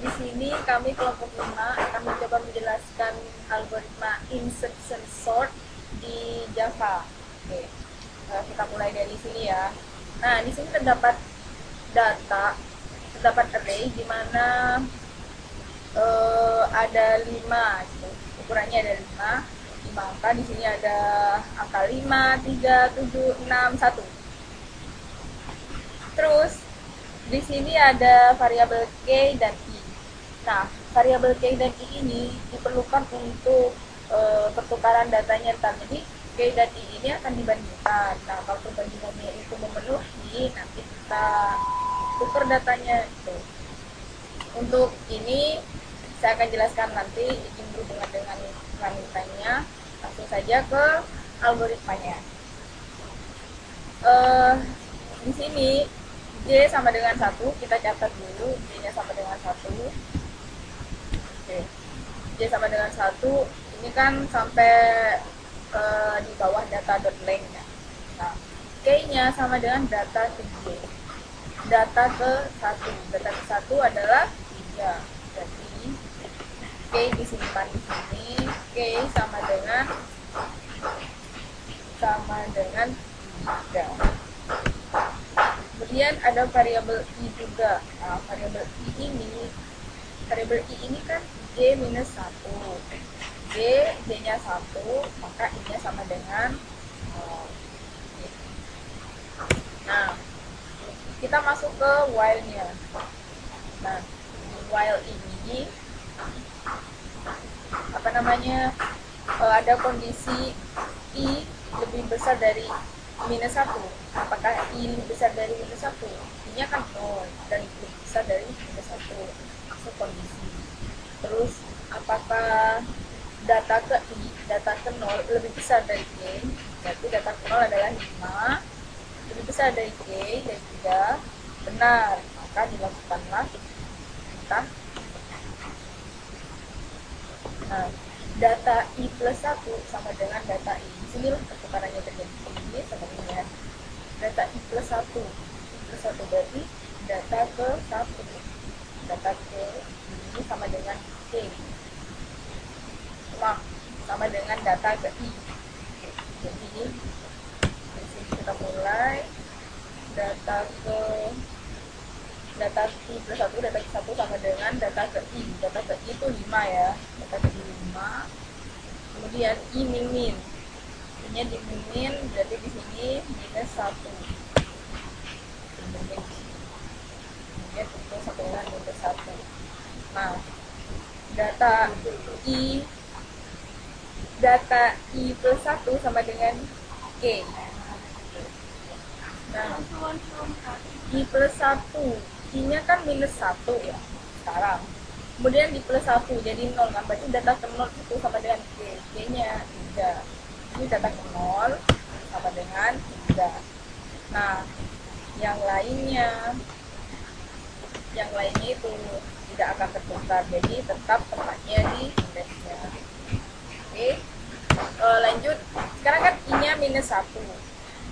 Di sini kami kelompok 5 akan mencoba menjelaskan algoritma insertion sort di Java. Oke, kita mulai dari sini ya. Nah, di sini terdapat data, terdapat array di mana ada 5 gitu. Ukurannya ada 5 angka. Di sini ada angka 5, 3, 7, 6, 1. Terus di sini ada variabel k dan i. Nah, variabel k dan i ini diperlukan untuk pertukaran datanya ntar. Jadi k dan i ini akan dibandingkan. Nah, kalau perbandingannya itu memenuhi, nanti kita tukar datanya itu. Untuk ini saya akan jelaskan nanti ini berhubungan dengan lanjutannya. Langsung saja ke algoritmanya. Di sini J sama dengan 1, kita catat dulu, J-nya sama dengan 1. Oke. J sama dengan 1, ini kan sampai di bawah data.length ya. Nah, K-nya sama dengan data ke J. Data ke 1. Data ke 1 adalah 3. Jadi K disimpan di sini. K sama dengan 3. Kemudian ada variabel i juga. Nah, variabel i ini kan j minus 1. J-nya 1, maka i-nya sama dengan 0. Nah, kita masuk ke while-nya. Nah, while ini ada kondisi i lebih besar dari minus 1. Apakah i lebih besar dari minus 1? I-nya kan 0 dan lebih besar dari minus 1. Itu kondisi. Terus apakah data ke i, data ke 0 lebih besar dari k? Berarti data ke 0 adalah 5, lebih besar dari k, dari 3. Benar, maka dilakukanlah perintah. Nah, data i plus 1 sama dengan data i. Disinilah pertukarannya terjadi. Ini sama dengan data i plus 1. I plus 1 berarti data ke 1. Data ke ini sama dengan k. Sama dengan data ke i. Jadi di sini kita mulai data i plus 1, data ke 1 sama dengan data ke i. Data ke i itu 5 ya. Data ke i 5. Kemudian i min. I-nya dimimin, berarti di sini minus 1. Kemudian itu sampai dengan minus 1. Nah, data i plus 1 sama dengan k. Nah, i plus 1, i-nya kan minus 1 ya sekarang. Kemudian di plus 1 jadi 0 kan, berarti data ke 0 itu sama dengan k. K-nya 3. Ini data ke 0 sama dengan 3. Nah, yang lainnya itu tidak akan tertukar, jadi tetap tempatnya di indeksnya. Oke. Lanjut, sekarang kan i-nya minus 1.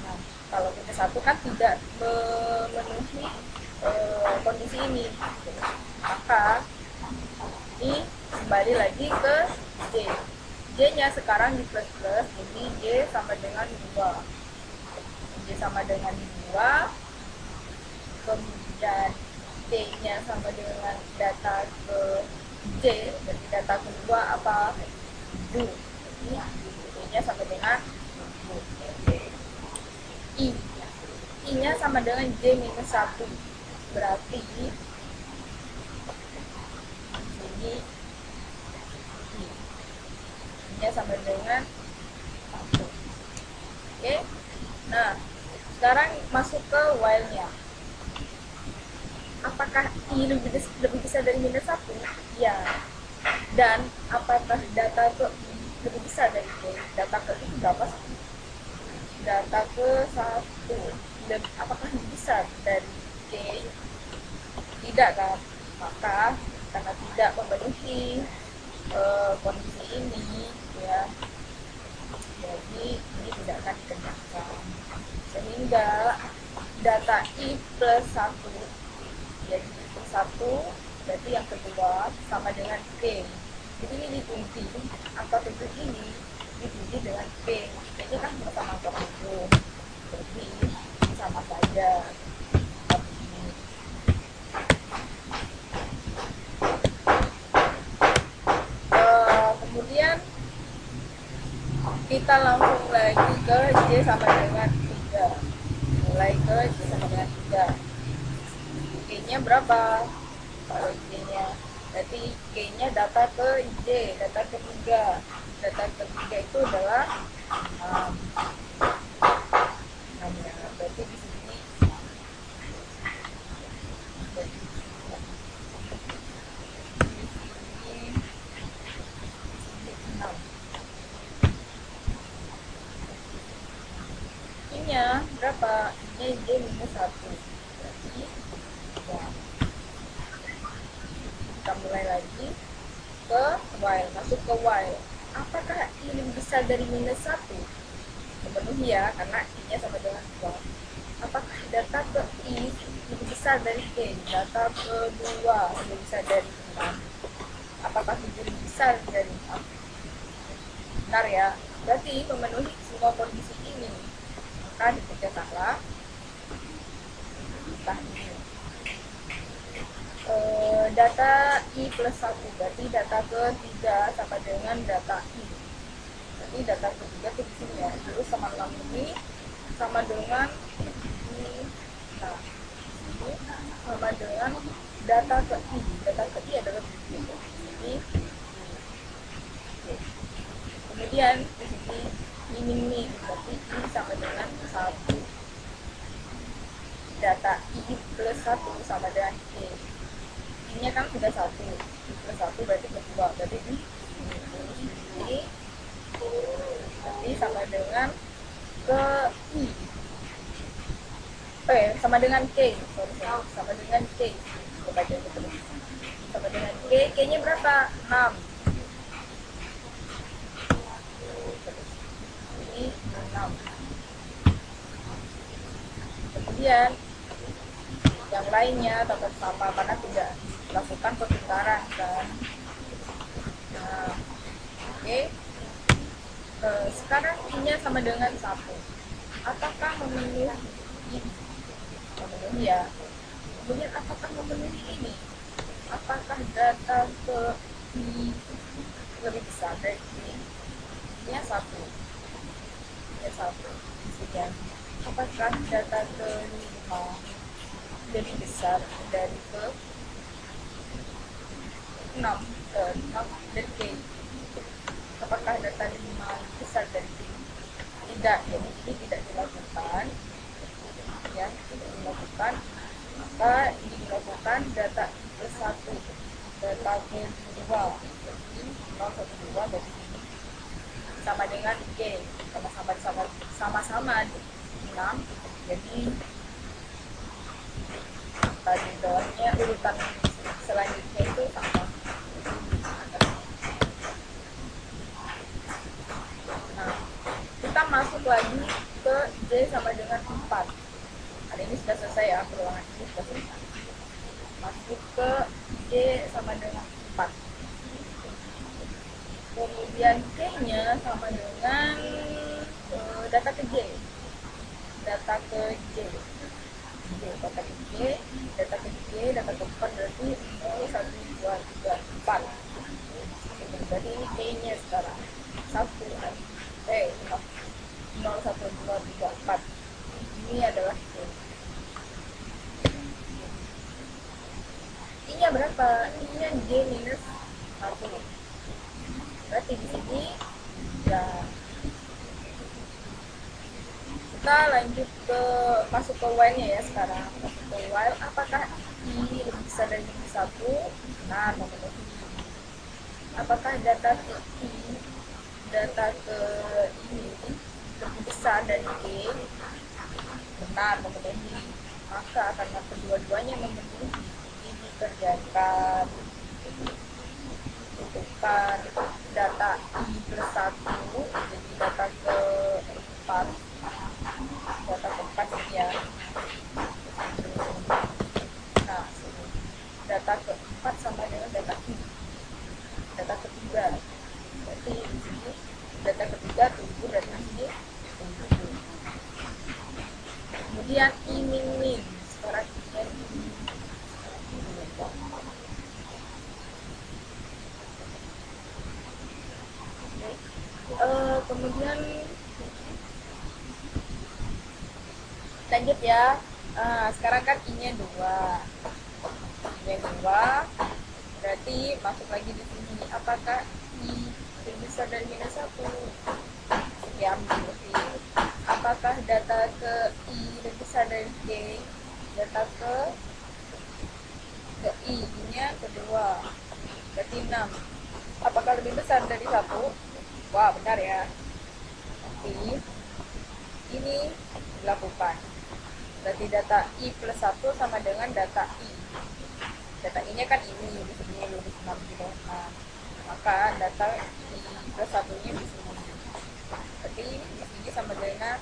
Nah, kalau minus 1 kan tidak memenuhi kondisi ini, maka ini kembali lagi ke J. J-nya sekarang di plus-plus, jadi J sama dengan 2. J sama dengan 2. Kemudian J-nya sama dengan data ke J, jadi data kedua apa? 7. Jadi J-nya sama dengan 7. I-nya sama dengan J minus 1. Berarti ini I-nya sama dengan 1. Oke. Nah, sekarang masuk ke while-nya. Apakah I lebih besar dari minus 1? Ya. Dan apakah data ke I lebih besar dari K? Data ke I berapa? Data ke 1. Apakah lebih besar dari K? Tidak kan? Maka karena tidak memenuhi kondisi ini ya, jadi ini tidak akan dikerjakan, sehingga data i plus 1 jadi 1 berarti yang kedua sama dengan P. Jadi ini dikunci, angka 7 ini dikunci dengan P. P-nya kan sama angka 7, berarti sama saja. Kemudian kita langsung lagi ke J sama dengan 3. Mulai ke J sama dengan 3. J-nya berapa? Kalau J-nya berarti K-nya data ke J, data ketiga. Data ketiga itu adalah 6. Berarti di sini I-nya berapa? I-nya J minus 1. Berarti ya, kita mulai lagi ke while, masuk ke while. Apakah I lebih besar dari minus 1? Memenuhi ya, karena I-nya sama dengan 2. Apakah data ke I lebih besar dari K? Data kedua lebih besar dari 6. Apakah 7 lebih besar dari 6? Benar ya, berarti memenuhi semua kondisi ini. Maka dikerjakanlah ini. Data I plus 1, berarti data ketiga sama dengan data I. Berarti data ketiga itu di sini ya, terus sama 6 ini sama dengan ini. Nah, ini sama dengan data ke I. Data ke I adalah begini. Jadi, kemudian di sini ini berarti I sama dengan 1. Data I plus 1 sama dengan K. I-nya kan sudah 1, I plus 1 berarti kedua, berarti ini berarti sama dengan ke I. Sama dengan K, sama dengan K. Coba aja terus. Sama dengan K, K-nya berapa? 6. Ini 6. Kemudian yang lainnya tetap sama karena tidak lakukan perputaran kan. Nah, oke. Sekarang I-nya sama dengan 1. Apakah memenuhi ini? Memenuhi ya. Kemudian apakah memenuhi ini? Apakah data ke I lebih besar dari ini? Ini 1. Ini 1. Sekian. Apakah data ke 5 lebih besar dari ke 6 dari K? Apakah data 5 lebih besar dari K? Tidak, jadi ini tidak dilakukan ya, tidak dilakukan. Maka ini dilakukan data I plus 1, data kedua, jadi 0, 1, 2 dari sini sama dengan K, sama-sama 6. Jadi tadi bawahnya urutan selanjutnya itu sama. Nah, kita masuk lagi ke J sama dengan 4. Hari ini sudah selesai ya, perulangan ini sudah selesai. Masuk ke J sama dengan 4. Kemudian K-nya sama dengan data ke J. Data ke J. Data ke J, data ke J, data ke 4 berarti 0, 1, 2, 3, 4. Berarti ini K-nya sekarang 1, 0, 1, 2, 3, 4. Ini adalah K. I-nya berapa? I-nya J minus 1. Berarti di sini ya kita lanjut ke masuk ke while-nya ya sekarang. Masuk ke while, apakah I lebih besar dari 1? Nah, memenuhi. Apakah data ke I, data ke ini lebih besar dari K? Benar, memenuhi. Maka karena kedua-duanya memenuhi, ini dikerjakan. Tentukan data I plus 1, jadi data ke 4. Data ke 4 ini ya. Nah, sini. berarti di sini data ketiga 7, dan di sini 7. Kemudian I min, sekarang I min. Kemudian lanjut ya. Sekarang kan I-nya 2. I-nya 2, berarti masuk lagi di sini. Apakah I lebih besar dari minus 1? Diambil I. Apakah data ke I lebih besar dari K? Data ke I, I-nya kedua, berarti 6. Apakah lebih besar dari 1? Wah, benar ya. Nanti ini dilakukan. Berarti data I plus 1 sama dengan data I. Data I-nya kan ini, di sini lulus 6 gitu. Nah, maka data I plus 1-nya di sini. Berarti di sini sama dengan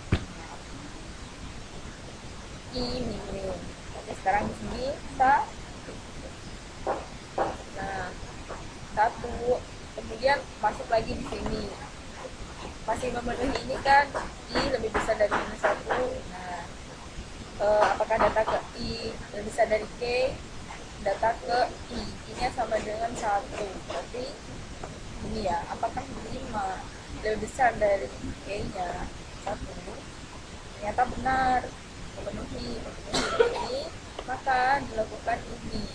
I min. Oke, sekarang di sini nah 1. Kemudian masuk lagi di sini. Masih memenuhi ini kan I lebih besar dari minus 1. Nah, apakah data ke I lebih besar dari K? Data ke I-nya sama dengan 1. Berarti ini ya, apakah 5 lebih besar dari K-nya 1? Ternyata benar, memenuhi ini, maka dilakukan ini.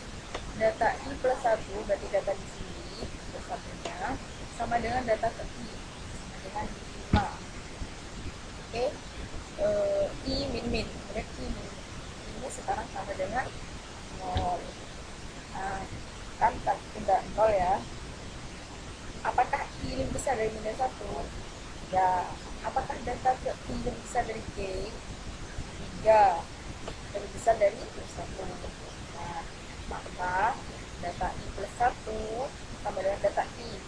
Data I plus 1, berarti data di sini plus 1-nya sama dengan data ke I dengan 5. Oke. I min, berarti ini sekarang sama dengan 0. Nah, kan udah 0 ya. Apakah I lebih besar dari minus 1? Ya. Apakah data ke I lebih besar dari K? 3. Lebih besar dari plus 1. Nah, maka data I plus 1 sama dengan data I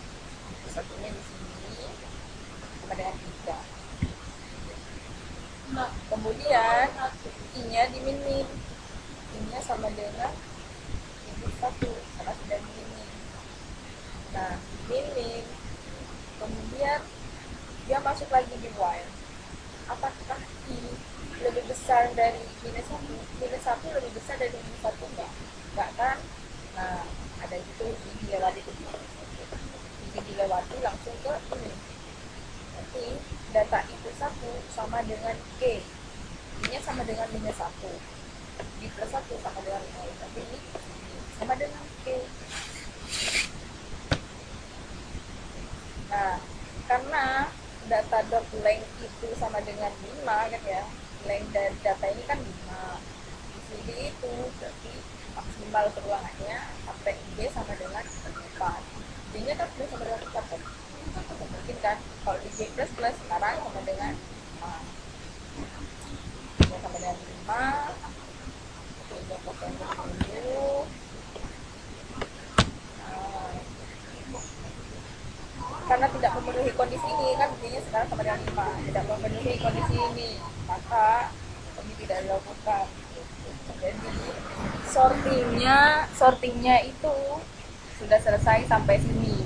plus 1-nya di sini sama dengan 3. Nah, kemudian I-nya di min, I-nya sama dengan minus 1 karena sudah di min. Nah, min, kemudian dia masuk lagi di while. Apakah I lebih besar dari minus 1? Minus 1 lebih besar dari minus 1? Enggak kan? Nah, ada gitu, ini dilewati. Ini dilewati langsung ke ini. Berarti data I plus 1 sama dengan K. I-nya sama dengan minus 1. I plus 1 sama dengan 0. Tapi ini sama dengan K. Nah, karena data dot length itu sama dengan 5 kan ya, length dari data ini kan 5. Di sini itu berarti maksimal perulangannya sampai B sama dengan 4. D-nya kan sudah sama dengan 4 kan? Mungkin kan kalau di J plus plus sekarang sama dengan 5. Sama dengan 5. Oke, udah potong dulu. Karena tidak memenuhi kondisi ini kan buktinya sekarang sama dengan 5, tidak memenuhi kondisi ini, maka ini tidak dilakukan. Jadi sortingnya itu sudah selesai sampai sini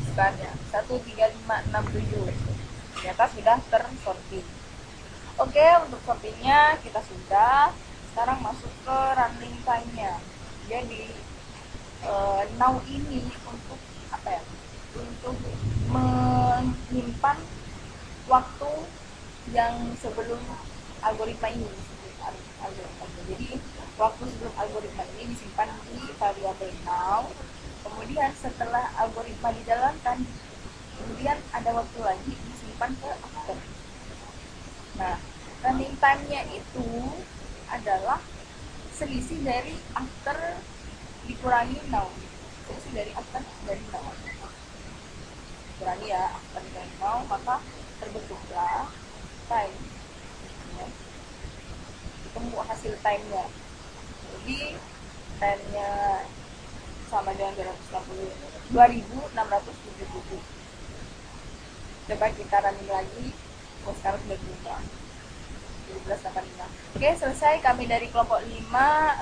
sebenarnya 1, 3, 5, 6, 7 ternyata sudah tersorting. Oke, untuk sortingnya kita sudah. Sekarang masuk ke running time-nya. Jadi now ini untuk apa ya, untuk menyimpan waktu yang sebelum algoritma ini. Jadi waktu sebelum algoritma ini disimpan di variabel now. Kemudian setelah algoritma dijalankan, kemudian ada waktu lagi disimpan ke after. Nah, running time-nya itu adalah selisih dari after dikurangi now. Selisih dari after dari now. Kurangi ya, after dari now, maka terbentuklah time. Ya. Ketemu hasil time-nya. Jadi time-nya sama dengan 2677. Coba kita running lagi. Sekarang sudah berubah 1785. Oke, selesai kami dari kelompok 5.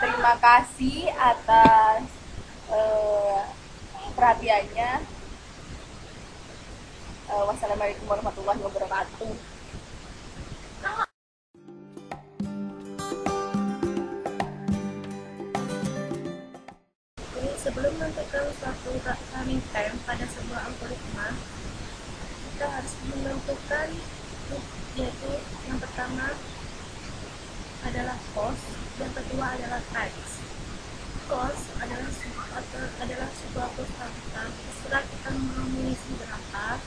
Terima kasih atas perhatiannya. Wassalamualaikum warahmatullahi wabarakatuh. Sebelum menentukan suatu running time pada sebuah algoritma, kita harus menentukan, yaitu yang pertama adalah cost, yang kedua adalah price. Cost adalah sebuah konstanta setelah kita mengisi berapa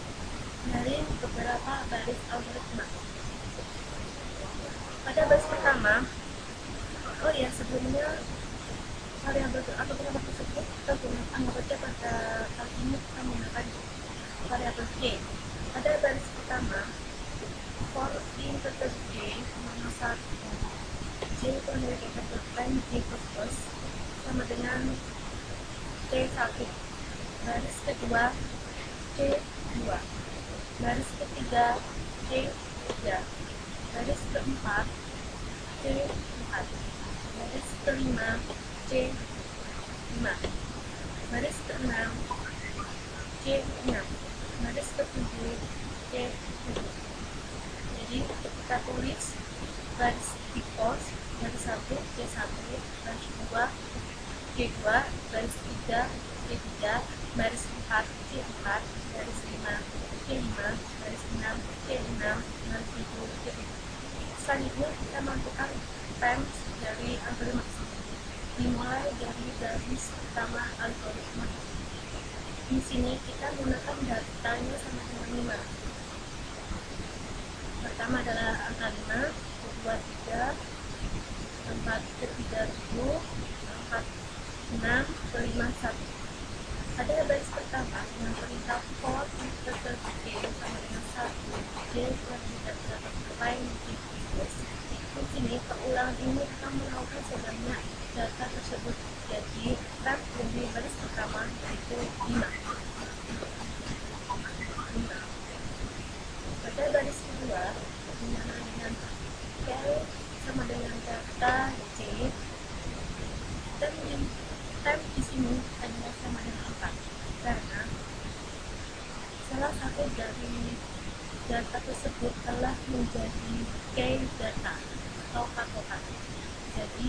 dari beberapa baris algoritma. Pada baris pertama, sebelumnya variabel tersebut kita gunakan saja pada kali ini kita menggunakan variabel J. Pada baris pertama, for integer J sama 1, J itu adalah integer prime J plus sama dengan C1. Baris kedua C2, baris ketiga C3, baris keempat C4, baris kelima C5, baris keenam C6, baris ketujuh C7. Jadi kita tulis baris di pos baris 1 C1, baris 2 C2, baris 3 C3, baris 4 C4, baris 5 C5, baris 6 C6, baris 7 C7. Selanjutnya kita menentukan times dari algoritma tersebut, dimulai dari baris pertama algoritma. Di sini kita menggunakan datanya sama dengan 5. Pertama adalah angka 5, kedua 3, keempat ketiga 7, keempat 6, kelima 1. Pada baris pertama yang perintah for integer J sama dengan 1, J yang tidak terdapat prime J plus. Di sini keulangan ini akan melakukan sebanyak data tersebut. Jadi kita pilih baris pertama yaitu 5. Pada baris kedua dimana dengan K sama dengan data J, dan time di sini adalah sama dengan 4 karena salah satu dari data tersebut telah menjadi K data atau patokan. Jadi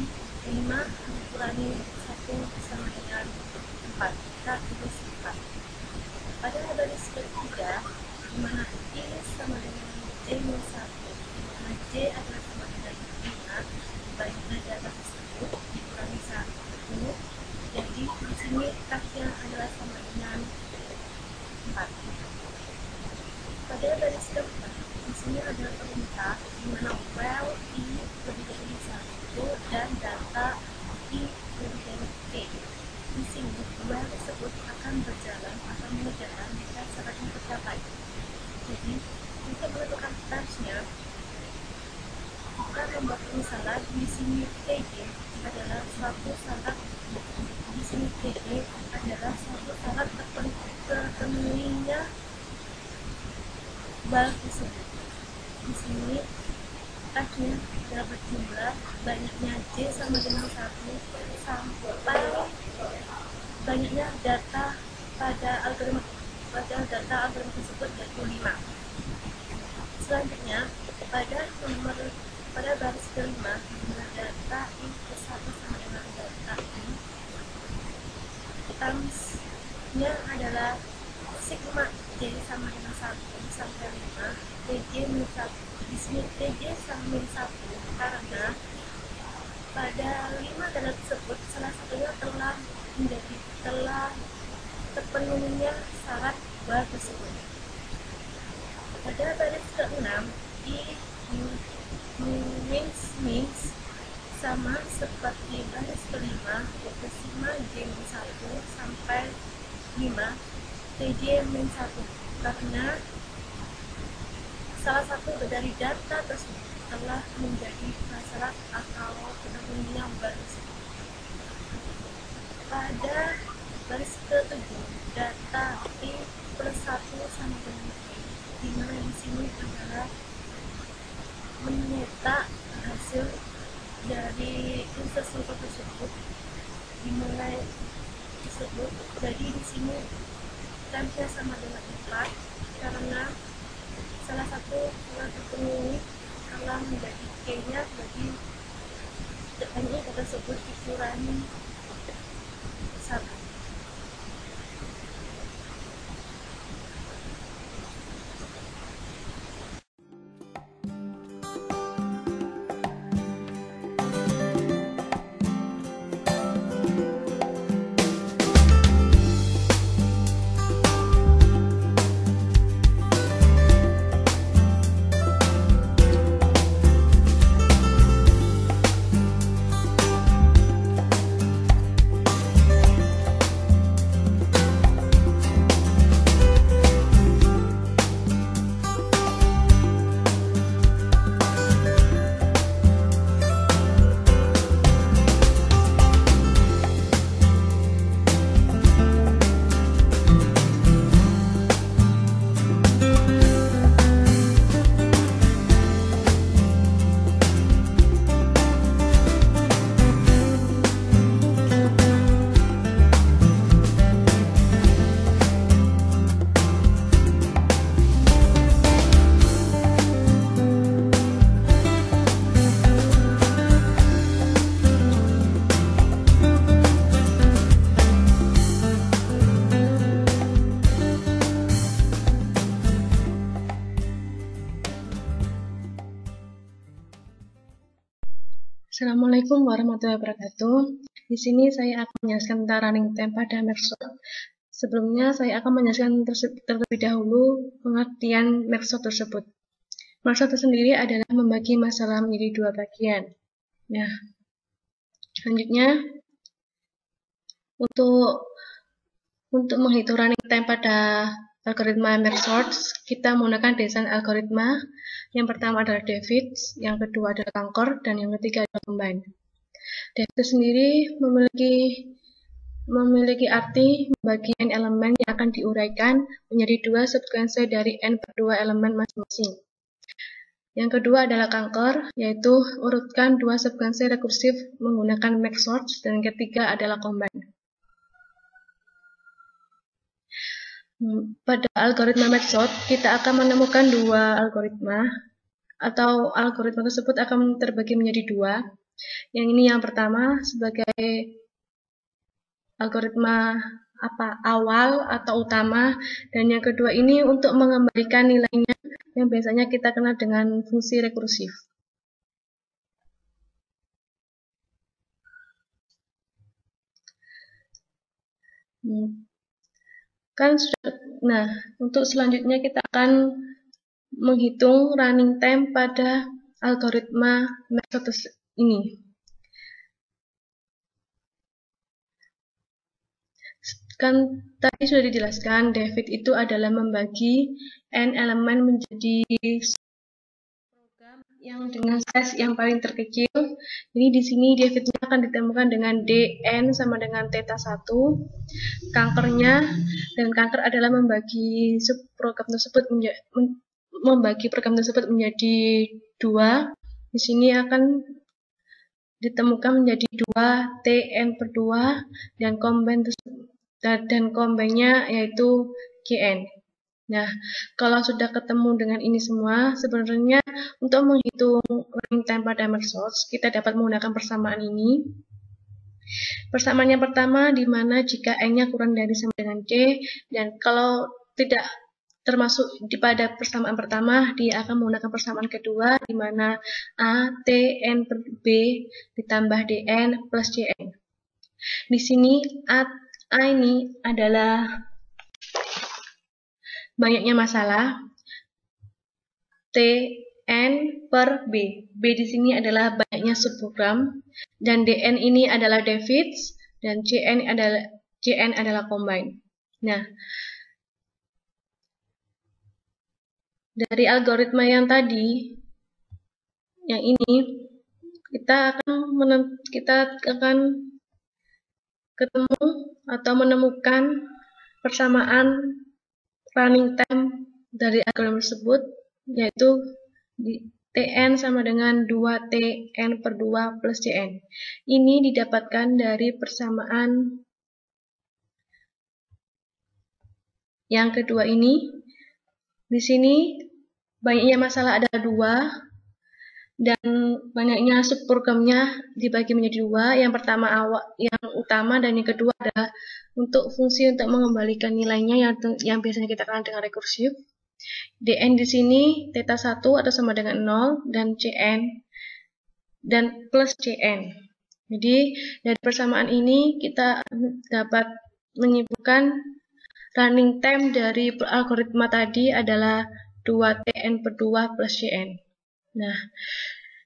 5 dikurangi 1 sama dengan 4, kita tulis 4. Pada baris ketiga dimana I sama dengan J minus 1, dimana J adalah sama dengan 5, dibandingkan data tersebut dikurangi 1, jadi di sini K-nya adalah sama dengan 4. Pada baris keempat di sini ada perintah di mana while I lebih dari 1 dan data I lebih dari T. Di sini while tersebut akan berjalan atau mengerjakan jika syaratnya tercapai. Jadi untuk menentukan timesnya kita membuat misalnya di sini TJ adalah suatu syarat. Di sini TJ adalah suatu syarat terpenuhinya bal tersebut. Di sini tasnya sudah berjumlah banyaknya J sama dengan 1 sampai banyaknya data pada algoritma tersebut yaitu 5. Selanjutnya pada baris kelima dengan data I plus 1 sama dengan data I, timesnya adalah sigma J sama dengan 1 sampai 5 TJ minus 1. Di sini TJ sama minus 1 karena pada 5 data tersebut salah satunya telah terpenuhinya syarat bal tersebut. Pada baris ke-6 I means sama seperti baris kelima yaitu sigma J minus 1 sampai 5 TJ minus 1 karena salah satu dari data tersebut telah menjadi syarat atau terpenuhinya bal tersebut. Pada baris ke-7 data I plus 1 sama dengan I, di mana di sini adalah menyetak hasil dari insersi tersebut dimulai tersebut. Jadi di sini temnya sama dengan 4 karena salah satu ini kalau menjadi K-nya jadi ini tersebut dikurangi 1. Assalamualaikum warahmatullahi wabarakatuh. Di sini saya akan menjelaskan tentang running time pada Mergesort. Sebelumnya saya akan menjelaskan terlebih dahulu pengertian Mergesort tersebut. Mergesort sendiri adalah membagi masalah menjadi dua bagian. Nah, selanjutnya untuk menghitung running time pada algoritma Mergesort, kita menggunakan desain algoritma. Yang pertama adalah David, yang kedua adalah Kanker, dan yang ketiga adalah Combine. David sendiri memiliki arti membagi n elemen yang akan diuraikan menjadi dua subsequence dari n per 2 elemen masing-masing. Yang kedua adalah Kanker, yaitu urutkan dua subsequence rekursif menggunakan Mergesort, dan yang ketiga adalah Combine. Pada algoritma Mergesort, kita akan menemukan dua algoritma, atau algoritma tersebut akan terbagi menjadi dua. Yang ini yang pertama sebagai algoritma awal atau utama, dan yang kedua ini untuk mengembalikan nilainya yang biasanya kita kenal dengan fungsi rekursif. Nah, untuk selanjutnya kita akan menghitung running time pada algoritma Mergesort ini. Kan tadi sudah dijelaskan, David itu adalah membagi n elemen menjadi program yang dengan size yang paling terkecil. Jadi di sini Davidnya akan ditemukan dengan dn sama dengan theta 1. Kankernya, dan Kanker adalah membagi program tersebut menjadi dua. Di sini akan ditemukan menjadi 2 tn per 2 dan combine-nya yaitu gn. Nah, kalau sudah ketemu dengan ini semua, sebenarnya untuk menghitung running time pada Mergesort, kita dapat menggunakan persamaan ini. Persamaan yang pertama, di mana jika n-nya kurang dari sama dengan d, dan kalau tidak termasuk pada persamaan pertama, dia akan menggunakan persamaan kedua, di mana a tn per b ditambah dn plus jn. Di sini a ini adalah banyaknya masalah, tn per b. B di sini adalah banyaknya subprogram, dan dn ini adalah David's, dan jn adalah Combine. Nah, dari algoritma yang tadi, yang ini, kita akan ketemu atau menemukan persamaan running time dari algoritma tersebut, yaitu Tn sama dengan 2 Tn per 2 plus Cn. Ini didapatkan dari persamaan yang kedua ini. Di sini banyaknya masalah ada 2 dan banyaknya subprogramnya dibagi menjadi 2. Yang pertama yang utama dan yang kedua adalah untuk fungsi untuk mengembalikan nilainya yang biasanya kita kenal dengan rekursif. Dn di sini theta 1 atau sama dengan 0 dan Cn dan plus Cn. Jadi dari persamaan ini kita dapat menyimpulkan running time dari algoritma tadi adalah 2Tn per 2 plus Cn. Nah,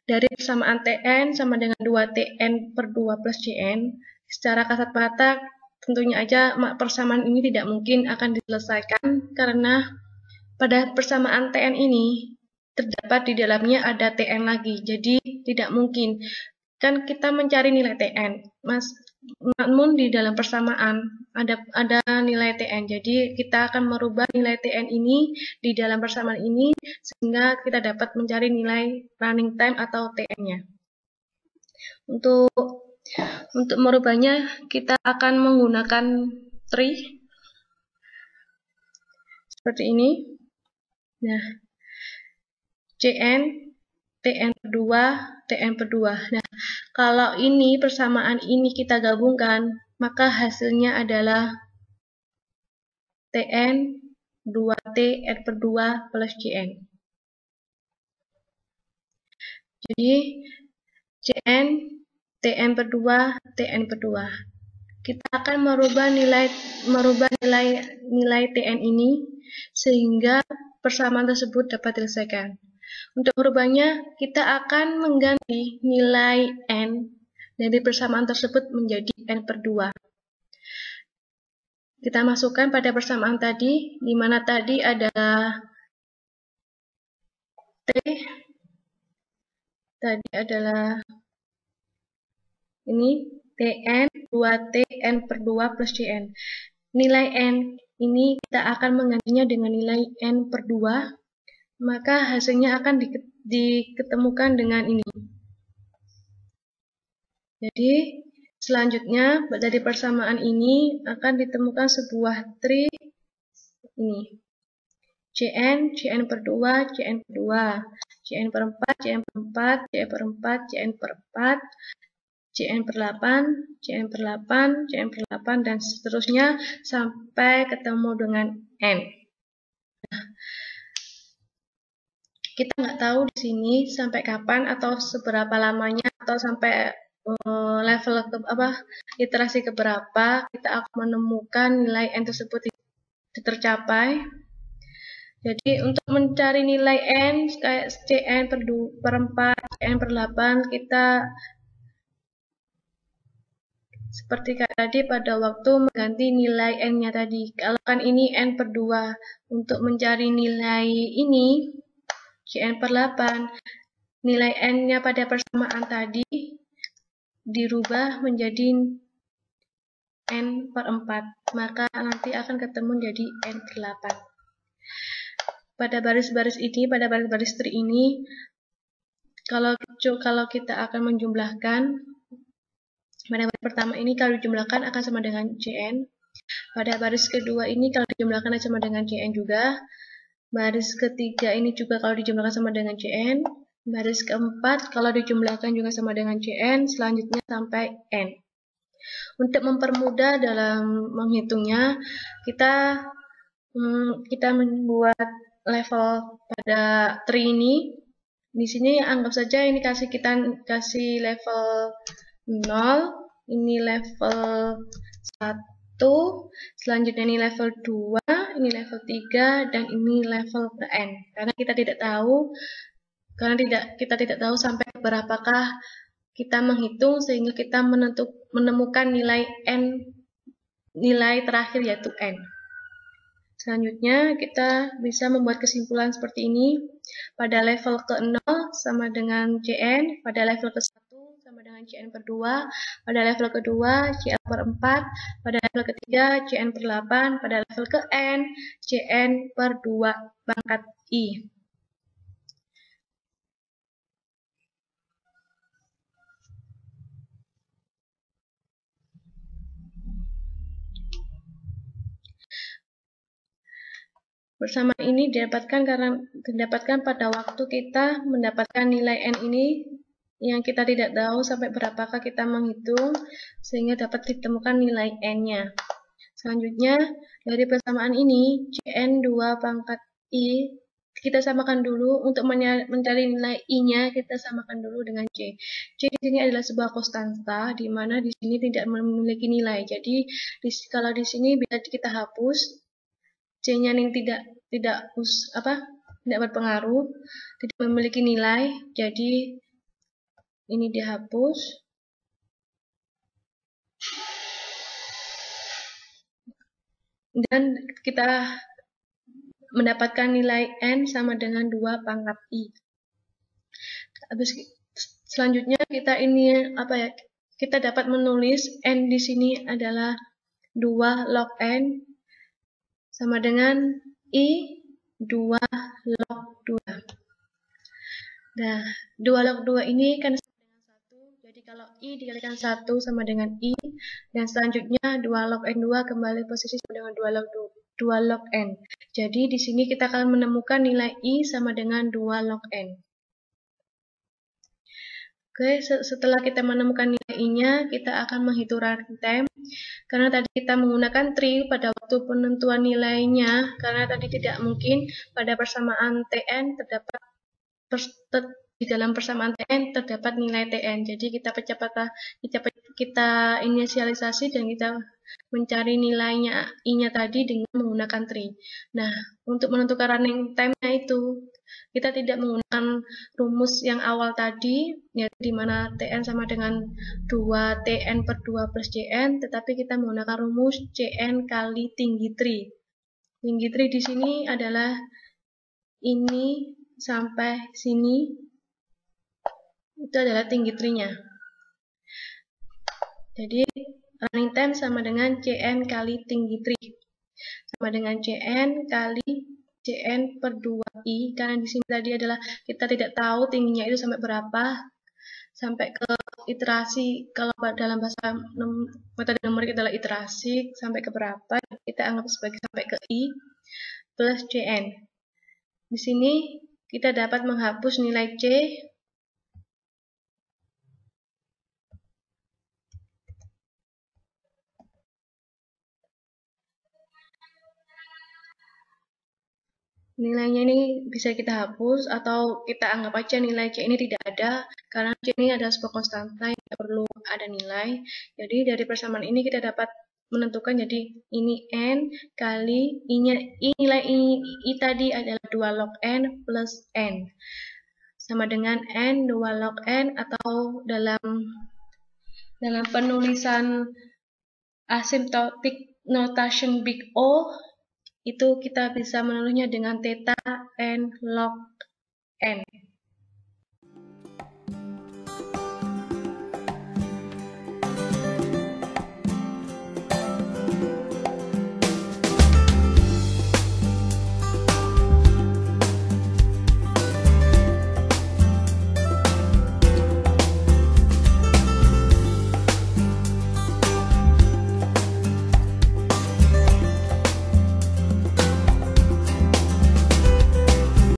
dari persamaan Tn sama dengan 2Tn per 2 plus Cn, secara kasat mata tentunya aja persamaan ini tidak mungkin akan diselesaikan karena pada persamaan Tn ini terdapat di dalamnya ada Tn lagi, jadi tidak mungkin. Kan kita mencari nilai Tn, namun di dalam persamaan ada nilai Tn, jadi kita akan merubah nilai Tn ini di dalam persamaan ini sehingga kita dapat mencari nilai running time atau Tn-nya. Untuk merubahnya kita akan menggunakan tree seperti ini. Nah, Cn Tn per 2, Tn per 2. Nah, kalau ini persamaan ini kita gabungkan, maka hasilnya adalah Tn 2Tn per 2 plus Cn. Jadi, Cn Tn per 2, Tn per 2. Kita akan merubah nilai Tn ini sehingga persamaan tersebut dapat diselesaikan. Untuk merubahnya, kita akan mengganti nilai n dari persamaan tersebut menjadi n per 2. Kita masukkan pada persamaan tadi, di mana tadi adalah T, tadi adalah ini Tn 2Tn per 2 plus Cn. Nilai n ini kita akan menggantinya dengan nilai n per 2, maka hasilnya akan diketemukan dengan ini. Jadi, selanjutnya dari persamaan ini akan ditemukan sebuah tree ini. Cn, Cn per 2, Cn per 2, Cn per 4, Cn per 4, Cn per 4, Cn per 4, Cn per 8, Cn per 8, Cn per 8, dan seterusnya sampai ketemu dengan n. Kita nggak tahu di sini sampai kapan atau seberapa lamanya atau sampai level iterasi keberapa kita akan menemukan nilai n tersebut tercapai. Jadi untuk mencari nilai n kayak Cn per 4, Cn per 8, kita seperti kayak tadi pada waktu mengganti nilai n-nya tadi. Kalau kan ini n per 2, untuk mencari nilai ini Cn per 8, nilai n-nya pada persamaan tadi dirubah menjadi n per 4, maka nanti akan ketemu jadi n per 8. Pada baris-baris ini, pada baris-baris tree ini, kalau kita akan menjumlahkan, pada baris pertama ini kalau dijumlahkan akan sama dengan Cn. Pada baris kedua ini kalau dijumlahkan akan sama dengan Cn juga. Baris ketiga ini juga kalau dijumlahkan sama dengan Cn. Baris keempat kalau dijumlahkan juga sama dengan Cn, selanjutnya sampai n. Untuk mempermudah dalam menghitungnya, kita membuat level pada tree ini. Di sini anggap saja ini kasih level 0, ini level 1, selanjutnya ini level 2, ini level 3, dan ini level ke n. Karena kita tidak tahu sampai berapakah kita menghitung sehingga kita menemukan nilai n, nilai terakhir yaitu n. Selanjutnya kita bisa membuat kesimpulan seperti ini. Pada level ke-0 sama dengan Cn, pada level ke-1 sama dengan Cn per 2, pada level kedua Cn per 4, pada level ketiga Cn per 8, pada level ke-n Cn per 2 pangkat I. Persamaan ini didapatkan pada waktu kita mendapatkan nilai n ini yang kita tidak tahu sampai berapakah kita menghitung sehingga dapat ditemukan nilai n-nya. Selanjutnya, dari persamaan ini, Cn 2 pangkat I, kita samakan dulu. Untuk mencari nilai I-nya, kita samakan dulu dengan C. C di sini adalah sebuah konstanta, di mana di sini tidak memiliki nilai. Jadi, kalau di sini bisa kita hapus, C-nya yang tidak berpengaruh, tidak memiliki nilai. Jadi, ini dihapus. Dan kita mendapatkan nilai n sama dengan 2 pangkat I. Habis selanjutnya kita dapat menulis n di sini adalah 2 log n sama dengan I 2 log 2. Nah, 2 log 2 ini kan sama dengan 1. Jadi kalau I dikalikan 1 sama dengan I, dan selanjutnya 2 log n2 kembali posisi sama dengan 2 log n. Jadi di sini kita akan menemukan nilai I sama dengan 2 log n. Oke, setelah kita menemukan nilai I-nya, kita akan menghitung running time. Karena tadi kita menggunakan tree pada waktu penentuan nilainya, karena tadi tidak mungkin pada persamaan Tn di dalam persamaan Tn terdapat nilai Tn. Jadi kita inisialisasi dan kita mencari nilainya I-nya tadi dengan menggunakan tree. Nah, untuk menentukan running time-nya itu, kita tidak menggunakan rumus yang awal tadi, yaitu di mana Tn sama dengan 2 Tn per 2 plus Cn, tetapi kita menggunakan rumus Cn kali tinggi tree. Tinggi tree di sini adalah ini sampai sini, itu adalah tinggi tree-nya. Jadi, running time sama dengan Cn kali tinggi tree. Sama dengan Cn kali Cn per 2i, karena di sini tadi adalah kita tidak tahu tingginya itu sampai berapa, sampai ke iterasi. Kalau dalam bahasa metode numerik adalah iterasi, sampai ke berapa, kita anggap sebagai sampai ke i plus Cn. Di sini kita dapat menghapus nilai C. Nilainya ini bisa kita hapus atau kita anggap aja nilai C ini tidak ada, karena C ini adalah sebuah konstanta yang tidak perlu ada nilai. Jadi dari persamaan ini kita dapat menentukan, jadi ini n kali nilai I tadi adalah 2 log n plus n, sama dengan n 2 log n, atau dalam penulisan asymptotic notation big O, itu kita bisa menulisnya dengan theta n log